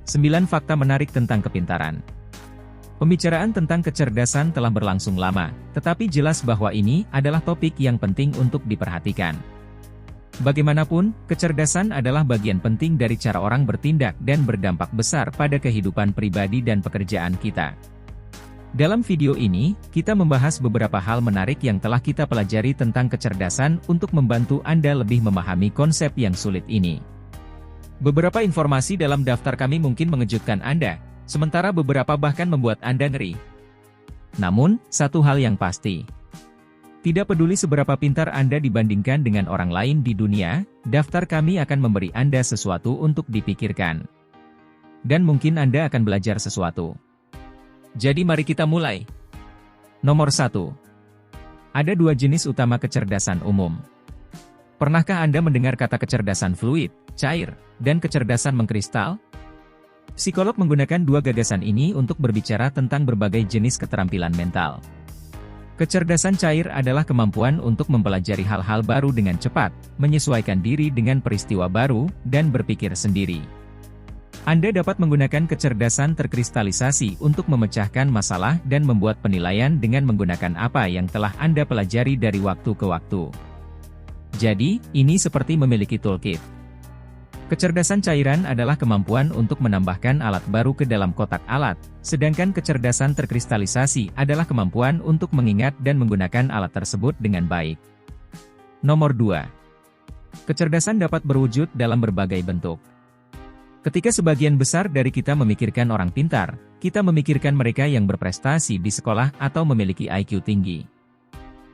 9 fakta menarik tentang kepintaran. Pembicaraan tentang kecerdasan telah berlangsung lama, tetapi jelas bahwa ini adalah topik yang penting untuk diperhatikan. Bagaimanapun, kecerdasan adalah bagian penting dari cara orang bertindak dan berdampak besar pada kehidupan pribadi dan pekerjaan kita. Dalam video ini, kita membahas beberapa hal menarik yang telah kita pelajari tentang kecerdasan untuk membantu Anda lebih memahami konsep yang sulit ini. Beberapa informasi dalam daftar kami mungkin mengejutkan Anda, sementara beberapa bahkan membuat Anda ngeri. Namun, satu hal yang pasti. Tidak peduli seberapa pintar Anda dibandingkan dengan orang lain di dunia, daftar kami akan memberi Anda sesuatu untuk dipikirkan. Dan mungkin Anda akan belajar sesuatu. Jadi mari kita mulai. Nomor 1. Ada 2 jenis utama kecerdasan umum. Pernahkah Anda mendengar kata kecerdasan fluid, cair, dan kecerdasan mengkristal? Psikolog menggunakan 2 gagasan ini untuk berbicara tentang berbagai jenis keterampilan mental. Kecerdasan cair adalah kemampuan untuk mempelajari hal-hal baru dengan cepat, menyesuaikan diri dengan peristiwa baru, dan berpikir sendiri. Anda dapat menggunakan kecerdasan terkristalisasi untuk memecahkan masalah dan membuat penilaian dengan menggunakan apa yang telah Anda pelajari dari waktu ke waktu. Jadi, ini seperti memiliki toolkit. Kecerdasan cairan adalah kemampuan untuk menambahkan alat baru ke dalam kotak alat, sedangkan kecerdasan terkristalisasi adalah kemampuan untuk mengingat dan menggunakan alat tersebut dengan baik. Nomor 2. Kecerdasan dapat berwujud dalam berbagai bentuk. Ketika sebagian besar dari kita memikirkan orang pintar, kita memikirkan mereka yang berprestasi di sekolah atau memiliki IQ tinggi.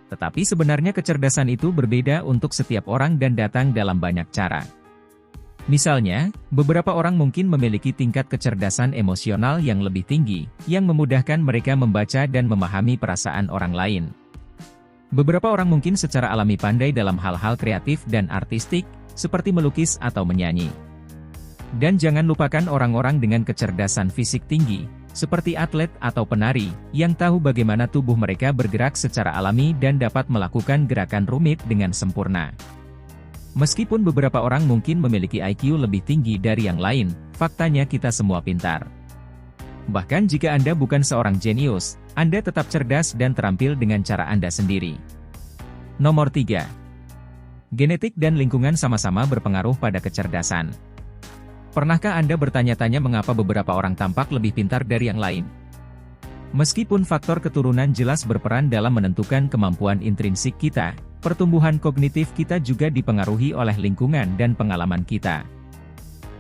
Tetapi sebenarnya kecerdasan itu berbeda untuk setiap orang dan datang dalam banyak cara. Misalnya, beberapa orang mungkin memiliki tingkat kecerdasan emosional yang lebih tinggi, yang memudahkan mereka membaca dan memahami perasaan orang lain. Beberapa orang mungkin secara alami pandai dalam hal-hal kreatif dan artistik, seperti melukis atau menyanyi. Dan jangan lupakan orang-orang dengan kecerdasan fisik tinggi, seperti atlet atau penari, yang tahu bagaimana tubuh mereka bergerak secara alami dan dapat melakukan gerakan rumit dengan sempurna. Meskipun beberapa orang mungkin memiliki IQ lebih tinggi dari yang lain, faktanya kita semua pintar. Bahkan jika Anda bukan seorang jenius, Anda tetap cerdas dan terampil dengan cara Anda sendiri. Nomor 3. Genetik dan lingkungan sama-sama berpengaruh pada kecerdasan. Pernahkah Anda bertanya-tanya mengapa beberapa orang tampak lebih pintar dari yang lain? Meskipun faktor keturunan jelas berperan dalam menentukan kemampuan intrinsik kita, pertumbuhan kognitif kita juga dipengaruhi oleh lingkungan dan pengalaman kita.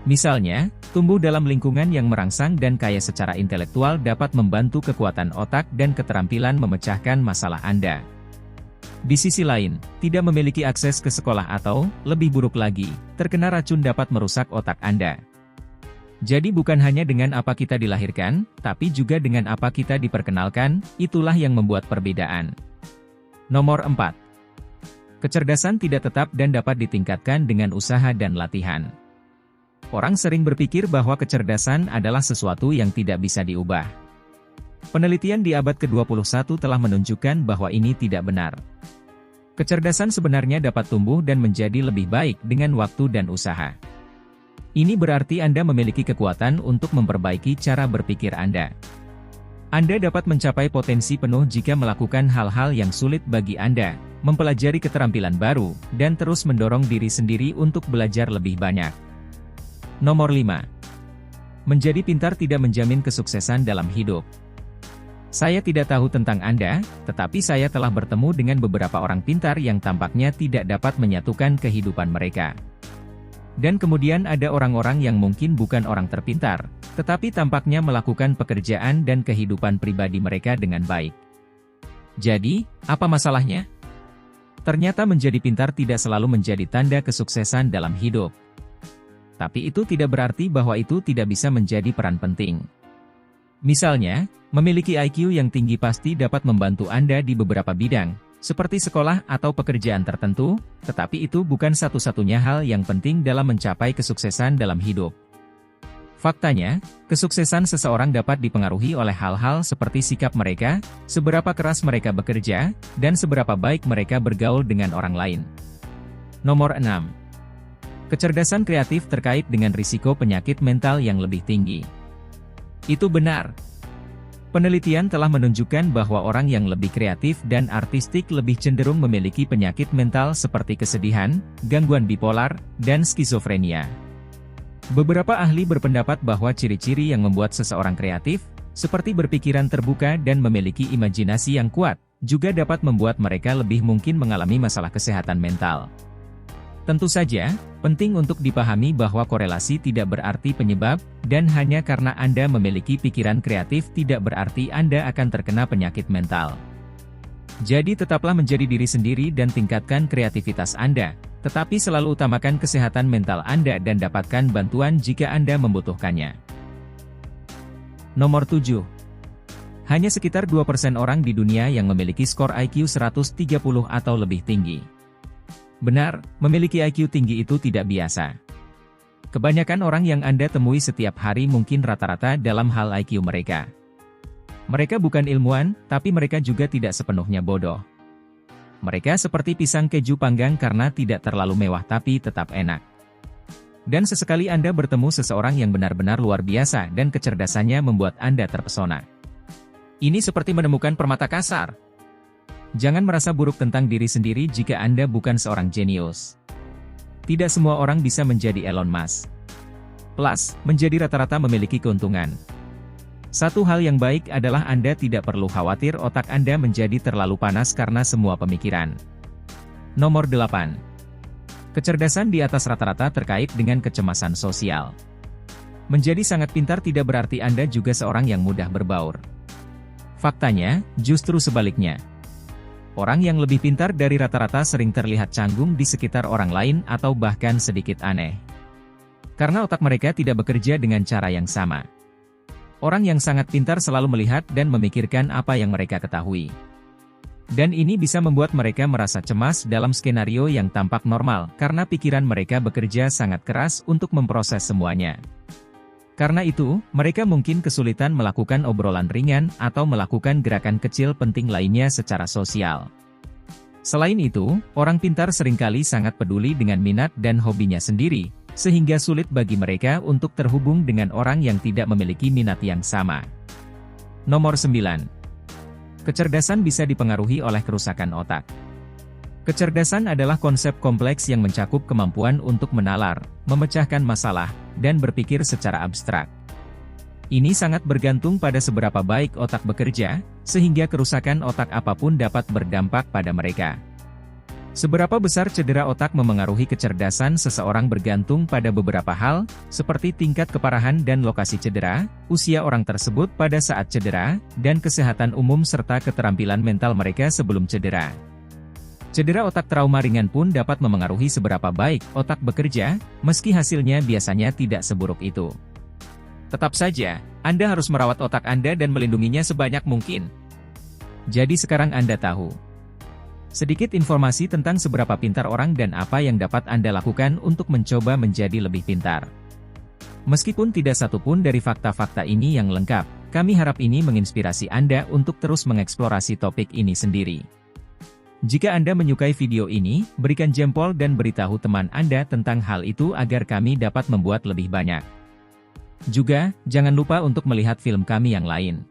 Misalnya, tumbuh dalam lingkungan yang merangsang dan kaya secara intelektual dapat membantu kekuatan otak dan keterampilan memecahkan masalah Anda. Di sisi lain, tidak memiliki akses ke sekolah atau, lebih buruk lagi, terkena racun dapat merusak otak Anda. Jadi bukan hanya dengan apa kita dilahirkan, tapi juga dengan apa kita diperkenalkan, itulah yang membuat perbedaan. Nomor 4. Kecerdasan tidak tetap dan dapat ditingkatkan dengan usaha dan latihan. Orang sering berpikir bahwa kecerdasan adalah sesuatu yang tidak bisa diubah. Penelitian di abad ke-21 telah menunjukkan bahwa ini tidak benar. Kecerdasan sebenarnya dapat tumbuh dan menjadi lebih baik dengan waktu dan usaha. Ini berarti Anda memiliki kekuatan untuk memperbaiki cara berpikir Anda. Anda dapat mencapai potensi penuh jika melakukan hal-hal yang sulit bagi Anda, mempelajari keterampilan baru, dan terus mendorong diri sendiri untuk belajar lebih banyak. Nomor 5. Menjadi pintar tidak menjamin kesuksesan dalam hidup. Saya tidak tahu tentang Anda, tetapi saya telah bertemu dengan beberapa orang pintar yang tampaknya tidak dapat menyatukan kehidupan mereka. Dan kemudian ada orang-orang yang mungkin bukan orang terpintar, tetapi tampaknya melakukan pekerjaan dan kehidupan pribadi mereka dengan baik. Jadi, apa masalahnya? Ternyata menjadi pintar tidak selalu menjadi tanda kesuksesan dalam hidup. Tapi itu tidak berarti bahwa itu tidak bisa menjadi peran penting. Misalnya, memiliki IQ yang tinggi pasti dapat membantu Anda di beberapa bidang, seperti sekolah atau pekerjaan tertentu, tetapi itu bukan satu-satunya hal yang penting dalam mencapai kesuksesan dalam hidup. Faktanya, kesuksesan seseorang dapat dipengaruhi oleh hal-hal seperti sikap mereka, seberapa keras mereka bekerja, dan seberapa baik mereka bergaul dengan orang lain. Nomor 6. Kecerdasan kreatif terkait dengan risiko penyakit mental yang lebih tinggi. Itu benar. Penelitian telah menunjukkan bahwa orang yang lebih kreatif dan artistik lebih cenderung memiliki penyakit mental seperti kesedihan, gangguan bipolar, dan skizofrenia. Beberapa ahli berpendapat bahwa ciri-ciri yang membuat seseorang kreatif, seperti berpikiran terbuka dan memiliki imajinasi yang kuat, juga dapat membuat mereka lebih mungkin mengalami masalah kesehatan mental. Tentu saja, penting untuk dipahami bahwa korelasi tidak berarti penyebab, dan hanya karena Anda memiliki pikiran kreatif tidak berarti Anda akan terkena penyakit mental. Jadi tetaplah menjadi diri sendiri dan tingkatkan kreativitas Anda, tetapi selalu utamakan kesehatan mental Anda dan dapatkan bantuan jika Anda membutuhkannya. Nomor 7. Hanya sekitar 2% orang di dunia yang memiliki skor IQ 130 atau lebih tinggi. Benar, memiliki IQ tinggi itu tidak biasa. Kebanyakan orang yang Anda temui setiap hari mungkin rata-rata dalam hal IQ mereka. Mereka bukan ilmuwan, tapi mereka juga tidak sepenuhnya bodoh. Mereka seperti pisang keju panggang karena tidak terlalu mewah tapi tetap enak. Dan sesekali Anda bertemu seseorang yang benar-benar luar biasa dan kecerdasannya membuat Anda terpesona. Ini seperti menemukan permata kasar. Jangan merasa buruk tentang diri sendiri jika Anda bukan seorang jenius. Tidak semua orang bisa menjadi Elon Musk. Plus, menjadi rata-rata memiliki keuntungan. Satu hal yang baik adalah Anda tidak perlu khawatir otak Anda menjadi terlalu panas karena semua pemikiran. Nomor 8. Kecerdasan di atas rata-rata terkait dengan kecemasan sosial. Menjadi sangat pintar tidak berarti Anda juga seorang yang mudah berbaur. Faktanya, justru sebaliknya. Orang yang lebih pintar dari rata-rata sering terlihat canggung di sekitar orang lain atau bahkan sedikit aneh. Karena otak mereka tidak bekerja dengan cara yang sama. Orang yang sangat pintar selalu melihat dan memikirkan apa yang mereka ketahui. Dan ini bisa membuat mereka merasa cemas dalam skenario yang tampak normal karena pikiran mereka bekerja sangat keras untuk memproses semuanya. Karena itu, mereka mungkin kesulitan melakukan obrolan ringan atau melakukan gerakan kecil penting lainnya secara sosial. Selain itu, orang pintar seringkali sangat peduli dengan minat dan hobinya sendiri, sehingga sulit bagi mereka untuk terhubung dengan orang yang tidak memiliki minat yang sama. Nomor 9. Kecerdasan bisa dipengaruhi oleh kerusakan otak. Kecerdasan adalah konsep kompleks yang mencakup kemampuan untuk menalar, memecahkan masalah, dan berpikir secara abstrak. Ini sangat bergantung pada seberapa baik otak bekerja, sehingga kerusakan otak apapun dapat berdampak pada mereka. Seberapa besar cedera otak memengaruhi kecerdasan seseorang bergantung pada beberapa hal, seperti tingkat keparahan dan lokasi cedera, usia orang tersebut pada saat cedera, dan kesehatan umum serta keterampilan mental mereka sebelum cedera. Cedera otak trauma ringan pun dapat memengaruhi seberapa baik otak bekerja, meski hasilnya biasanya tidak seburuk itu. Tetap saja, Anda harus merawat otak Anda dan melindunginya sebanyak mungkin. Jadi sekarang Anda tahu sedikit informasi tentang seberapa pintar orang dan apa yang dapat Anda lakukan untuk mencoba menjadi lebih pintar. Meskipun tidak satupun dari fakta-fakta ini yang lengkap, kami harap ini menginspirasi Anda untuk terus mengeksplorasi topik ini sendiri. Jika Anda menyukai video ini, berikan jempol dan beritahu teman Anda tentang hal itu agar kami dapat membuat lebih banyak. Juga, jangan lupa untuk melihat film kami yang lain.